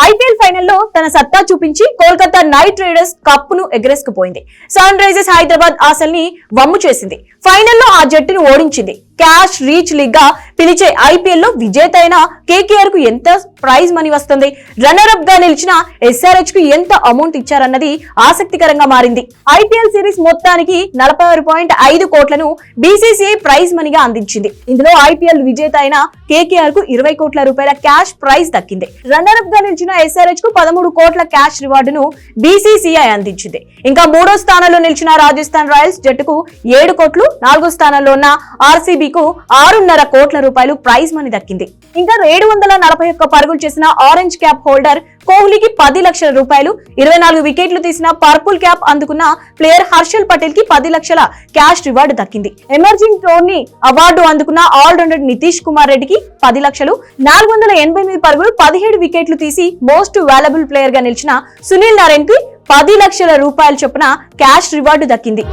IPL ఫైనల్లో తన సత్తా చూపించి కోల్కతా నైట్ రైడర్స్ కప్పును ఎగరేసుకుపోయింది. సన్ రైజర్స్ హైదరాబాద్ ఆశల్ని వమ్ము చేసింది. ఫైనల్లో ఆ జట్టును ఓడించింది. క్యాష్ రీచ్ లీగ్ గా పిలిచే ఐపీఎల్ లో విజేత అయిన కేకేఆర్ కు ఎంత ప్రైజ్ మనీ వస్తుంది, రన్నర్ అప్ గా నిలిచిన ఎస్ఆర్హెచ్ కు ఎంత అమౌంట్ ఇచ్చారన్నది ఆసక్తికరంగా మారింది. ఐపీఎల్ సిరీస్ మొత్తానికి 46.5 కోట్లను బీసీసీఐ ప్రైజ్ మనీగా అందించింది. ఇందులో ఐపీఎల్ విజేత అయిన కేకేఆర్ కు 20 కోట్ల రూపాయల క్యాష్ ప్రైజ్ దక్కింది. రన్నర్ అప్ గా నిలిచిన ఎస్ఆర్హెచ్ కు 13 కోట్ల క్యాష్ రివార్డును బీసీసీఐ అందించింది. ఇంకా 3వ స్థానంలో నిలిచిన రాజస్థాన్ రాయల్స్ జట్టుకు 7 కోట్లు, 4వ స్థానంలో ఉన్న ఆర్సీబీ కు 6.5 కోట్ల రూపాయలు ప్రైజ్ మనీ దక్కింది. ఇంకా 741 పరుగులు చేసిన ఆరెంజ్ క్యాప్ హోల్డర్ కోహ్లీకి 10 లక్షల రూపాయలు, 24 వికెట్లు తీసిన పర్పుల్ క్యాప్ అందుకున్న ప్లేయర్ హర్షల్ పటేల్ కి 10 లక్షల క్యాష్ రివార్డు దక్కింది. ఎమర్జింగ్ టోర్నీ అవార్డు అందుకున్న ఆల్రౌండర్ నితీష్ కుమార్ రెడ్డికి 10 లక్షలు, 488 పరుగులు, 17 వికెట్లు తీసి మోస్ట్ వాల్యుబుల్ ప్లేయర్ గా నిలిచిన సునీల్ నారాయణ్ కి 10 లక్షల రూపాయల చొప్పున క్యాష్ రివార్డు దక్కింది.